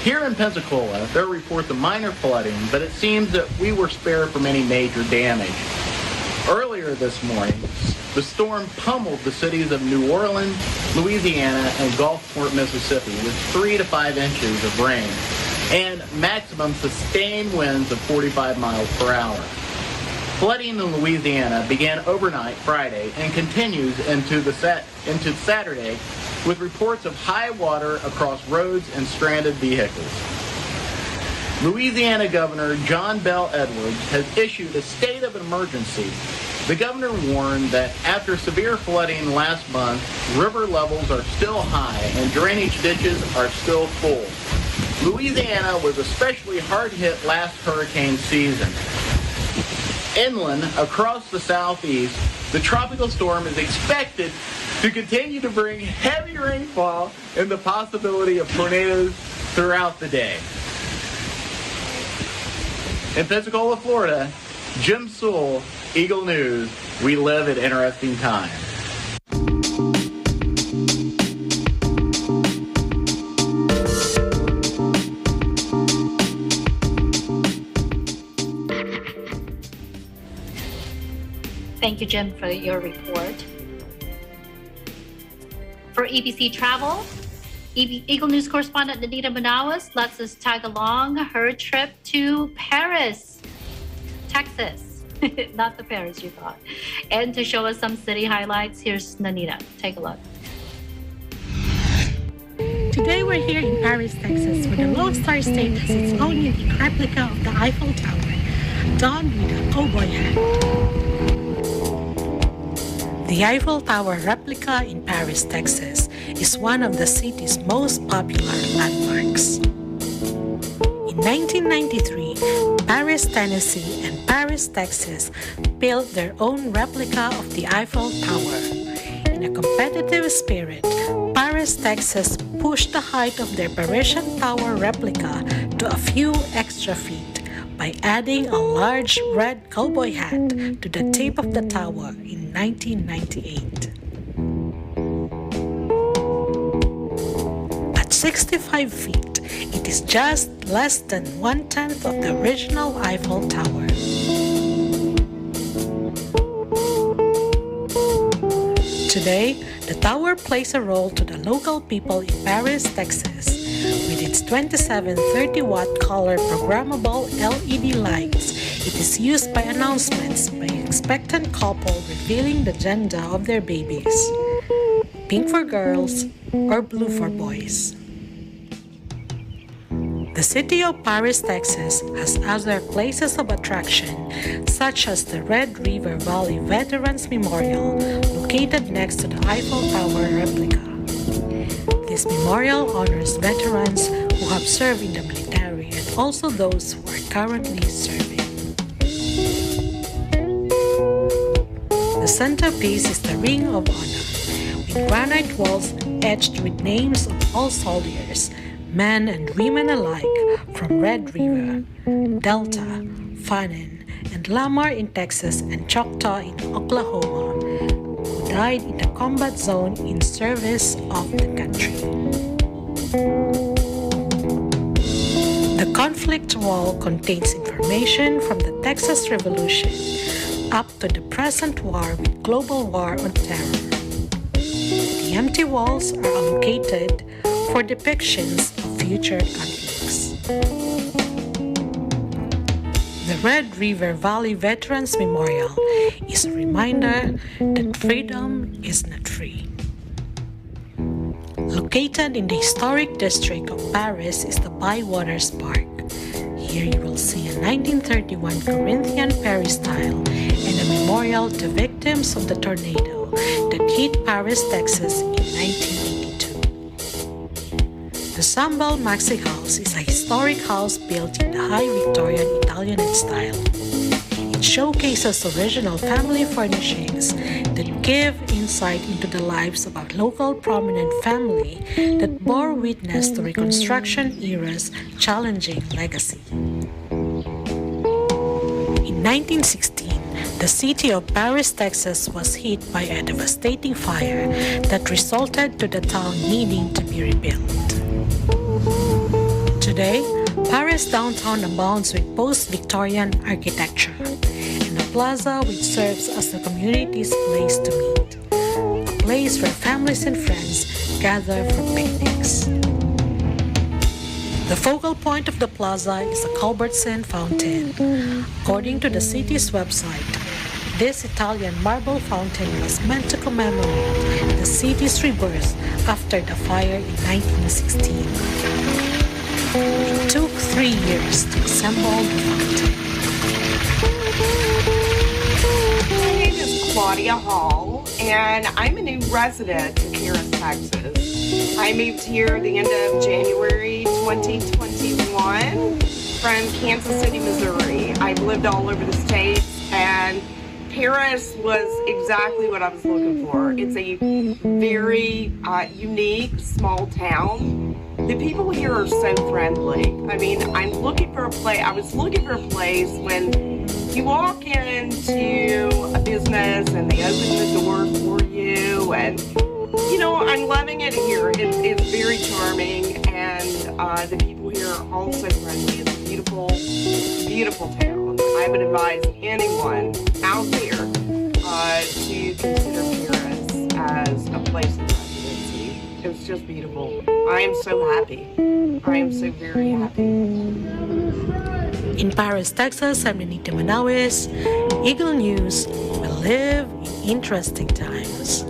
Here in Pensacola, there are reports of minor flooding, but it seems that we were spared from any major damage. Earlier this morning, the storm pummeled the cities of New Orleans, Louisiana, and Gulfport, Mississippi, with 3 to 5 inches of rain and maximum sustained winds of 45 miles per hour. Flooding in Louisiana began overnight Friday and continues into Saturday, with reports of high water across roads and stranded vehicles. Louisiana Governor John Bel Edwards has issued a state of emergency. The governor warned that after severe flooding last month, river levels are still high and drainage ditches are still full. Louisiana was especially hard hit last hurricane season. Inland across the southeast, the tropical storm is expected to continue to bring heavy rainfall and the possibility of tornadoes throughout the day. In Pensacola, Florida, Jim Sewell, Eagle News. We live at interesting times. Thank you, Jim, for your report. For EBC Travel, Eagle News correspondent Anita Manawas lets us tag along her trip to Paris, Texas. Not the Paris you thought. And to show us some city highlights, here's Nanita. Take a look. Today we're here in Paris, Texas, where the Lone Star State has its own unique replica of the Eiffel Tower, donned with a cowboy hat. The Eiffel Tower replica in Paris, Texas, is one of the city's most popular landmarks. In 1993, Paris, Tennessee, and Paris, Texas built their own replica of the Eiffel Tower. In a competitive spirit, Paris, Texas pushed the height of their Parisian Tower replica to a few extra feet by adding a large red cowboy hat to the tip of the tower in 1998. At 65 feet, it is just less than 1/10 of the original Eiffel Tower. Today, the tower plays a role to the local people in Paris, Texas. With its 27 30-watt color programmable LED lights, it is used by announcements by expectant couple revealing the gender of their babies. Pink for girls or blue for boys. The city of Paris, Texas has other places of attraction, such as the Red River Valley Veterans Memorial, located next to the Eiffel Tower replica. This memorial honors veterans who have served in the military and also those who are currently serving. The centerpiece is the Ring of Honor, with granite walls etched with names of all soldiers, men and women alike, from Red River, Delta, Fannin, and Lamar in Texas and Choctaw in Oklahoma, who died in the combat zone in service of the country. The conflict wall contains information from the Texas Revolution up to the present war with global war on terror. The empty walls are allocated for depictions of future conflicts. The Red River Valley Veterans Memorial is a reminder that freedom is not free. Located in the historic district of Paris is the Bywaters Park. Here you will see a 1931 Corinthian peristyle and a memorial to victims of the tornado that hit Paris, Texas in 1982. The Sambal Maxi House is a historic house built in the high Victorian Italianate style. It showcases original family furnishings that give insight into the lives of a local prominent family that bore witness to Reconstruction era's challenging legacy. In 1916, the city of Paris, Texas was hit by a devastating fire that resulted to the town needing to be rebuilt. Today, Paris downtown abounds with post-Victorian architecture and a plaza which serves as the community's place to meet, a place where families and friends gather for picnics. The focal point of the plaza is the Culbertson Fountain. According to the city's website, this Italian marble fountain was meant to commemorate the city's rebirth after the fire in 1916. It took 3 years to assemble the fountain. My name is Claudia Hall, and I'm a new resident in Paris, Texas. I moved here the end of January 2021 from Kansas City, Missouri. I've lived all over the states, and Paris was exactly what I was looking for. It's a very unique, small town. The people here are so friendly. I mean, I was looking for a place when you walk into a business and they open the door for you, and you know, I'm loving it here. It's very charming, and the people here are also friendly. It's a beautiful, beautiful town. I would advise anyone out there to consider Paris as a place of residency. It's just beautiful. I am so happy. I am so very happy. In Paris, Texas, I'm Renita Manawis. Eagle News will live in interesting times.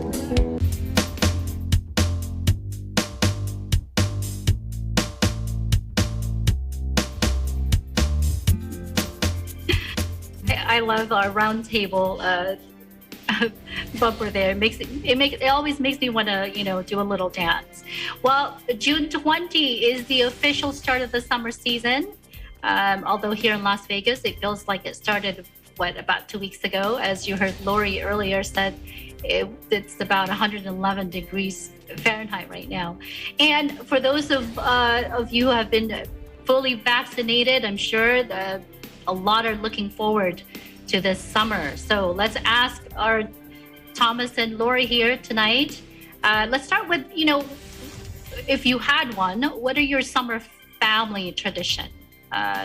I love our roundtable bumper there. It always makes me want to do a little dance. Well, June 20 is the official start of the summer season. Although here in Las Vegas, it feels like it started about 2 weeks ago. As you heard Lori earlier said, it's about 111 degrees Fahrenheit right now. And for those of you who have been fully vaccinated, I'm sure a lot are looking forward to this summer. So let's ask our Thomas and Lori here tonight. Let's start with, if you had one, what are your summer family tradition?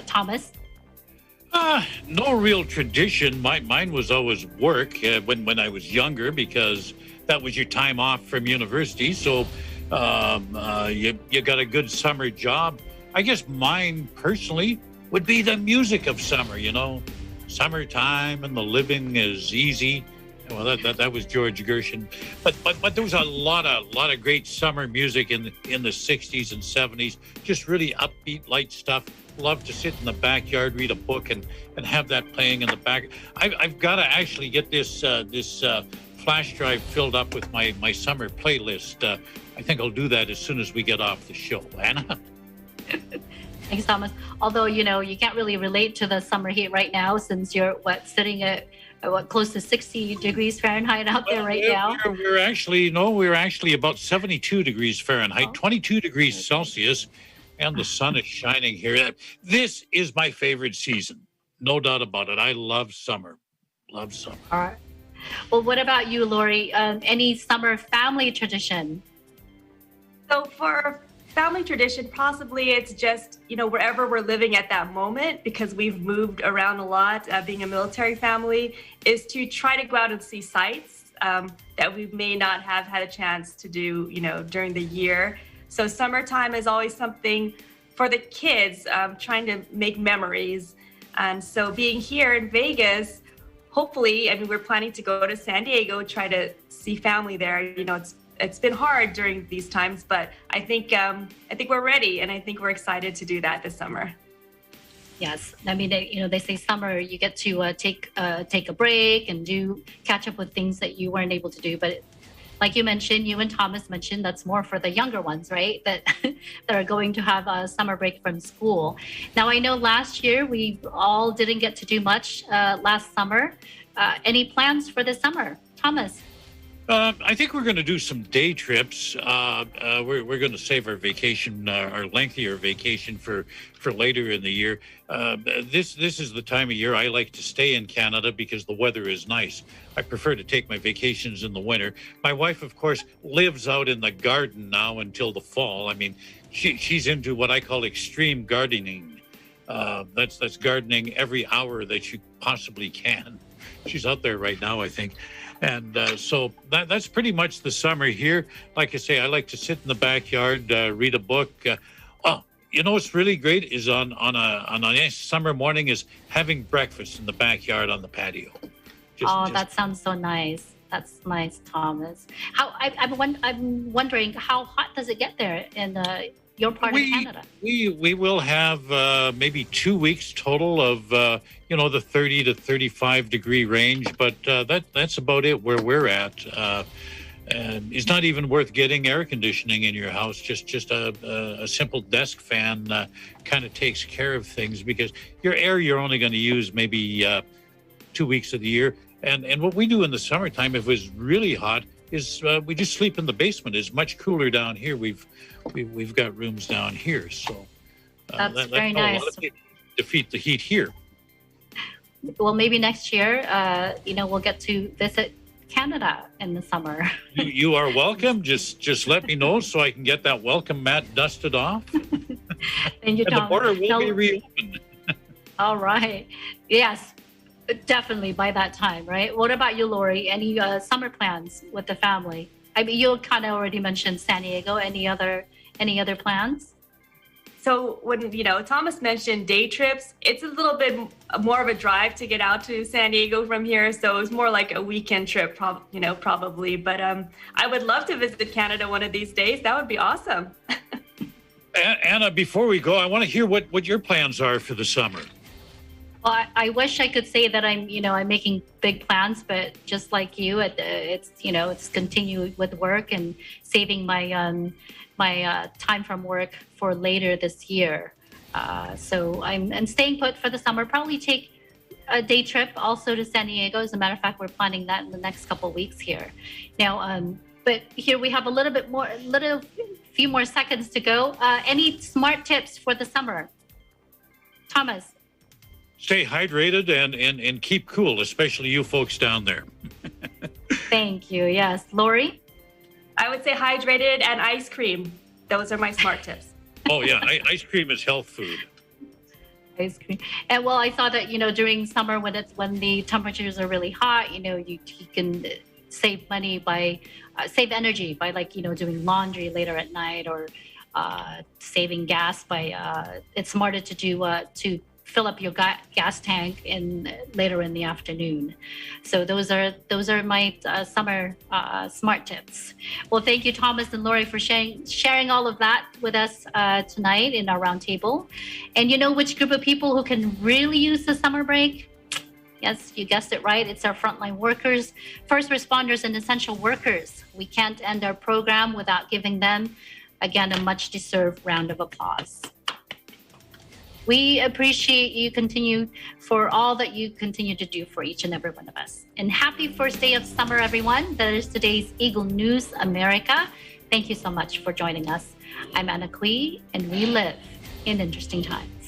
Thomas? No real tradition. Mine was always work when I was younger, because that was your time off from university. So you got a good summer job. I guess mine personally would be the music of summer, summertime and the living is easy. Well, that was George Gershwin, but there was a lot of great summer music in the 60s and 70s. Just really upbeat, light stuff. Love to sit in the backyard, read a book, and have that playing in the back. I've got to actually get this flash drive filled up with my summer playlist. I think I'll do that as soon as we get off the show. Anna. Thanks, Thomas. Although, you can't really relate to the summer heat right now since you're, sitting at, close to 60 degrees Fahrenheit out there right now? We're actually about 72 degrees Fahrenheit, 22 degrees Celsius, and the sun is shining here. This is my favorite season. No doubt about it. I love summer. Love summer. All right. Well, what about you, Lori? Any summer family tradition? So for family tradition, possibly it's just, wherever we're living at that moment, because we've moved around a lot, being a military family, is to try to go out and see sites that we may not have had a chance to do, during the year. So summertime is always something for the kids, trying to make memories. And so being here in Vegas, hopefully, we're planning to go to San Diego, try to see family there. It's been hard during these times, but I think we're ready, and I think we're excited to do that this summer. Yes, they say summer you get to take a break and catch up with things that you weren't able to do. But like you mentioned, you and Thomas mentioned, that's more for the younger ones, right? That are going to have a summer break from school. Now I know last year we all didn't get to do much last summer. Any plans for this summer, Thomas? I think we're going to do some day trips. We're going to save our vacation, our lengthier vacation for later in the year. This is the time of year I like to stay in Canada because the weather is nice. I prefer to take my vacations in the winter. My wife, of course, lives out in the garden now until the fall. She's into what I call extreme gardening. That's gardening every hour that you possibly can. She's out there right now, I think. And so that's pretty much the summer here. Like I say, I like to sit in the backyard, read a book. What's really great is on a nice summer morning is having breakfast in the backyard on the patio. That sounds so nice. That's nice, Thomas. I'm wondering, how hot does it get there in your part of Canada? We will have maybe 2 weeks total of the 30 to 35 degree range, but that's about it where we're at. And it's not even worth getting air conditioning in your house. Just a simple desk fan kind of takes care of things, because your air you're only going to use maybe 2 weeks of the year. And what we do in the summertime, if it was really hot, is we just sleep in the basement. It's much cooler down here. We've got rooms down here, so that's very nice. A lot of people defeat the heat here. Well, maybe next year, we'll get to visit Canada in the summer. You are welcome. Just let me know so I can get that welcome mat dusted off. And you the border will be reopened. All right. Yes, definitely by that time, right? What about you, Lori? Any summer plans with the family? You kind of already mentioned San Diego. Any other plans? So when, Thomas mentioned day trips, it's a little bit more of a drive to get out to San Diego from here. So it's more like a weekend trip, probably. But I would love to visit Canada one of these days. That would be awesome. Anna, before we go, I want to hear what your plans are for the summer. Well, I wish I could say that I'm making big plans, but just like you, it's continue with work and saving my time from work for later this year. So I'm staying put for the summer. Probably take a day trip also to San Diego. As a matter of fact, we're planning that in the next couple of weeks here. Now, but here we have a few more seconds to go. Any smart tips for the summer, Thomas? Stay hydrated and keep cool, especially you folks down there. Thank you. Yes. Lori? I would say hydrated and ice cream. Those are my smart tips. Oh, yeah. Ice cream is health food. Ice cream. And well, I saw that, during summer when the temperatures are really hot, you can save money by save energy by doing laundry later at night, or saving gas by it's smarter to do to fill up your gas tank later in the afternoon. So those are my summer smart tips. Well, thank you, Thomas and Lori, for sharing all of that with us tonight in our roundtable. And you know which group of people who can really use the summer break? Yes, you guessed it right. It's our frontline workers, first responders, and essential workers. We can't end our program without giving them, again, a much-deserved round of applause. We appreciate you for all that you continue to do for each and every one of us. And happy first day of summer, everyone. That is today's Eagle News America. Thank you so much for joining us. I'm Anna Cui, and we live in interesting times.